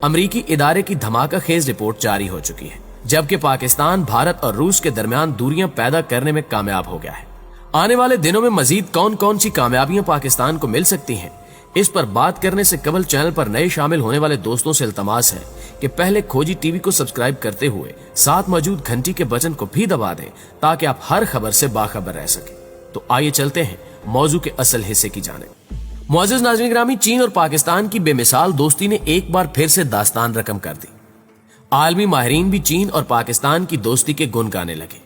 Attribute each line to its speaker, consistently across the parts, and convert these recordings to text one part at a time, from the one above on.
Speaker 1: امریکی ادارے کی دھماکہ خیز رپورٹ جاری ہو چکی ہے، جبکہ پاکستان بھارت اور روس کے درمیان دوریاں پیدا کرنے میں کامیاب ہو گیا ہے۔ آنے والے دنوں میں مزید کون کون سی کامیابیاں پاکستان کو مل سکتی ہیں، اس پر بات کرنے سے قبل چینل پر نئے شامل ہونے والے دوستوں سے التماس ہے کہ پہلے کھوجی ٹی وی کو سبسکرائب کرتے ہوئے ساتھ موجود گھنٹی کے بٹن کو بھی دبا دیں تاکہ آپ ہر خبر سے باخبر رہ سکیں۔ تو آئیے چلتے ہیں موضوع کے اصل حصے کی جانب۔ معزز ناظرین گرامی، چین اور پاکستان کی بے مثال دوستی نے ایک بار پھر سے داستان رقم کر دی۔ عالمی ماہرین بھی چین اور پاکستان کی دوستی کے گن گانے لگے۔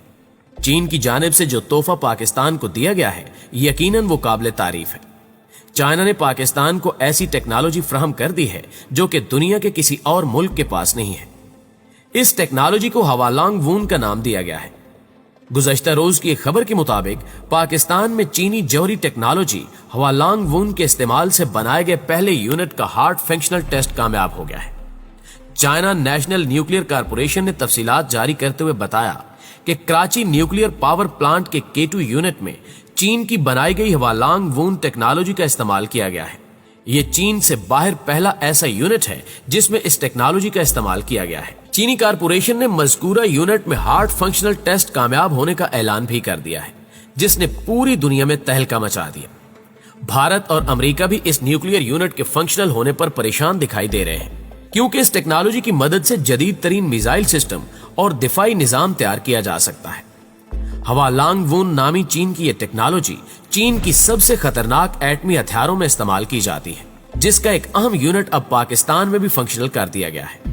Speaker 1: چین کی جانب سے جو تحفہ پاکستان کو دیا گیا ہے یقیناً وہ قابل تعریف ہے۔ چائنا نے پاکستان کو ایسی ٹیکنالوجی فراہم کر دی ہے جو کہ دنیا کے کسی اور ملک کے پاس نہیں ہے۔ اس ٹیکنالوجی کو ہوالانگ وون کا نام دیا گیا ہے۔ گزشتہ روز کی ایک خبر کے مطابق پاکستان میں چینی جوہری ٹیکنالوجی ہوالانگ وون کے استعمال سے بنائے گئے پہلے یونٹ کا ہارٹ فنکشنل ٹیسٹ کامیاب ہو گیا ہے۔ چائنا نیشنل نیوکلیئر کارپوریشن نے تفصیلات جاری کرتے ہوئے بتایا کہ کراچی نیوکلیئر پاور پلانٹ کے K2 یونٹ میں چین کی بنائی گئی ہوالانگ وون ٹیکنالوجی کا استعمال کیا گیا ہے۔ یہ چین سے باہر پہلا ایسا یونٹ ہے جس میں اس ٹیکنالوجی کا استعمال کیا گیا ہے۔ چینی کارپوریشن نے مذکورہ یونٹ میں ہارٹ فنکشنل ٹیسٹ کامیاب ہونے کا اعلان بھی کر دیا ہے، جس نے پوری دنیا میں تہلکہ مچا دیا۔ بھارت اور امریکہ بھی اس نیوکلیئر یونٹ کے فنکشنل ہونے پر پریشان دکھائی دے رہے ہیں، کیونکہ اس ٹیکنالوجی کی مدد سے جدید ترین میزائل سسٹم اور دفاعی نظام تیار کیا جا سکتا ہے۔ ہوالانگ وون نامی چین کی یہ ٹیکنالوجی چین کی سب سے خطرناک ایٹمی ہتھیاروں میں استعمال کی جاتی ہے، جس کا ایک اہم یونٹ اب پاکستان میں بھی فنکشنل کر دیا گیا ہے۔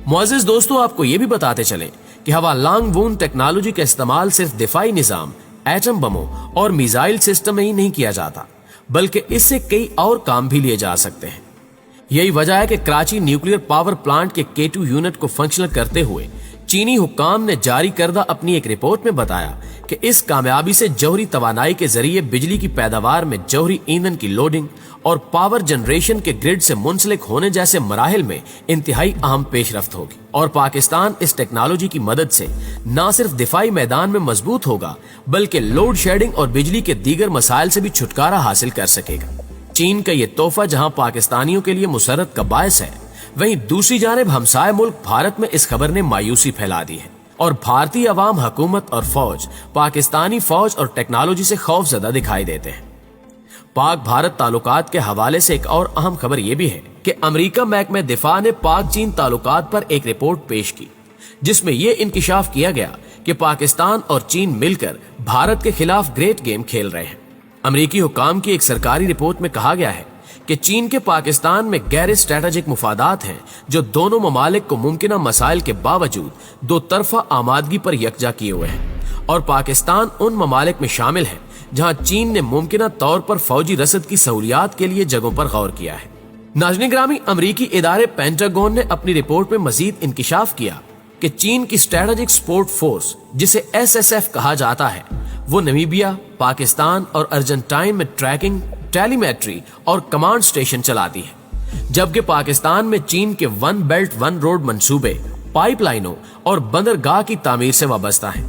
Speaker 1: معزز دوستو، آپ کو یہ بھی بتاتے چلیں کہ ہوالانگ وون ٹیکنالوجی کا استعمال صرف دفاعی نظام، ایٹم بموں اور میزائل سسٹم میں ہی نہیں کیا جاتا، بلکہ اس سے کئی اور کام بھی لیے جا سکتے ہیں۔ یہی وجہ ہے کہ کراچی نیوکلیئر پاور پلانٹ کے K2 یونٹ کو فنکشنل کرتے ہوئے چینی حکام نے جاری کردہ اپنی ایک رپورٹ میں بتایا کہ اس کامیابی سے جوہری توانائی کے ذریعے بجلی کی پیداوار میں جوہری ایندھن کی لوڈنگ اور پاور جنریشن کے گرڈ سے منسلک ہونے جیسے مراحل میں انتہائی اہم پیش رفت ہوگی، اور پاکستان اس ٹیکنالوجی کی مدد سے نہ صرف دفاعی میدان میں مضبوط ہوگا بلکہ لوڈ شیڈنگ اور بجلی کے دیگر مسائل سے بھی چھٹکارا حاصل کر سکے گا۔ چین کا یہ تحفہ جہاں پاکستانیوں کے لیے مسرت کا باعث ہے، وہیں دوسری جانب ہمسائے ملک بھارت میں اس خبر نے مایوسی پھیلا دی ہے، اور بھارتی عوام، حکومت اور فوج پاکستانی فوج اور ٹیکنالوجی سے خوف زدہ دکھائی دیتے ہیں۔ پاک بھارت تعلقات کے حوالے سے ایک اور اہم خبر یہ بھی ہے کہ امریکہ محکمہ دفاع نے پاک چین تعلقات پر ایک رپورٹ پیش کی، جس میں یہ انکشاف کیا گیا کہ پاکستان اور چین مل کر بھارت کے خلاف گریٹ گیم کھیل رہے ہیں۔ امریکی حکام کی ایک سرکاری رپورٹ میں کہا گیا ہے کہ چین کے پاکستان میں گہرے اسٹریٹجک مفادات ہیں جو دونوں ممالک کو ممکنہ مسائل کے باوجود دو طرفہ آمادگی پر یکجا کیے ہوئے ہیں، اور پاکستان ان ممالک میں شامل ہے جہاں چین نے ممکنہ طور پر فوجی رسد کی سہولیات کے لیے جگہوں پر غور کیا ہے۔ ناظرین گرامی، امریکی ادارے پینٹاگون نے اپنی رپورٹ میں مزید انکشاف کیا کہ چین کی اسٹریٹجک سپورٹ فورس، جسے SSF کہا جاتا ہے، وہ نمیبیا، پاکستان اور ارجنٹائن میں ٹریکنگ، ٹیلی میٹری اور کمانڈ سٹیشن چلاتی ہے، جبکہ پاکستان میں چین کے ون بیلٹ ون روڈ منصوبے، پائپ لائنوں اور بندرگاہ کی تعمیر سے وابستہ ہیں۔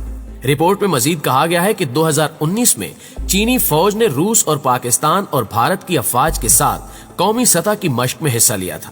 Speaker 1: رپورٹ میں مزید کہا گیا ہے کہ 2019 میں چینی فوج نے روس اور پاکستان اور بھارت کی افواج کے ساتھ قومی سطح کی مشق میں حصہ لیا تھا،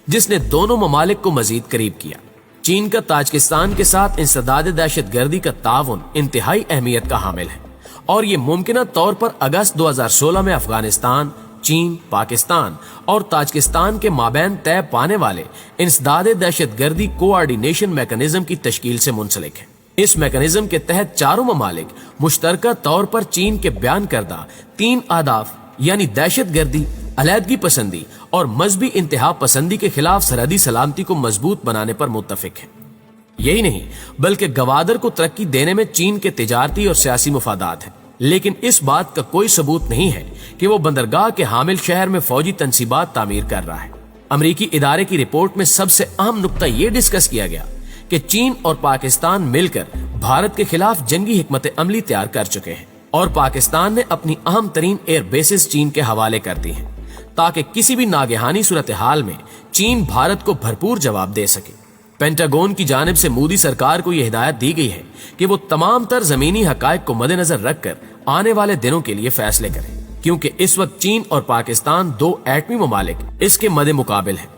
Speaker 1: جس نے دونوں ممالک کو مزید قریب کیا۔ چین کا تاجکستان کے ساتھ انسداد دہشت گردی کا تعاون انتہائی اہمیت کا حامل ہے، اور یہ ممکنہ طور پر اگست 2016 میں افغانستان، چین، پاکستان اور تاجکستان کے مابین طے پانے والے انسداد دہشت گردی کوآرڈینیشن میکانزم کی تشکیل سے منسلک ہے۔ اس میکانزم کے تحت چاروں ممالک مشترکہ طور پر چین کے بیان کردہ 3 اہداف یعنی دہشت گردی، علیحدگی پسندی اور مذہبی انتہا پسندی کے خلاف سرحدی سلامتی کو مضبوط بنانے پر متفق ہیں۔ یہی نہیں بلکہ گوادر کو ترقی دینے میں چین کے تجارتی اور سیاسی مفادات ہیں، لیکن اس بات کا کوئی ثبوت نہیں ہے کہ وہ بندرگاہ کے حامل شہر میں فوجی تنصیبات تعمیر کر رہا ہے۔ امریکی ادارے کی رپورٹ میں سب سے اہم نقطہ یہ ڈسکس کیا گیا کہ چین اور پاکستان مل کر بھارت کے خلاف جنگی حکمت عملی تیار کر چکے ہیں، اور پاکستان نے اپنی اہم ترین ایئر بیسز چین کے حوالے کر دی ہیں تاکہ کسی بھی ناگہانی صورتحال میں چین بھارت کو بھرپور جواب دے سکے۔ پینٹاگون کی جانب سے مودی سرکار کو یہ ہدایت دی گئی ہے کہ وہ تمام تر زمینی حقائق کو مد نظر رکھ کر آنے والے دنوں کے لیے فیصلے کریں، کیونکہ اس وقت چین اور پاکستان 2 ایٹمی ممالک اس کے مد مقابل ہیں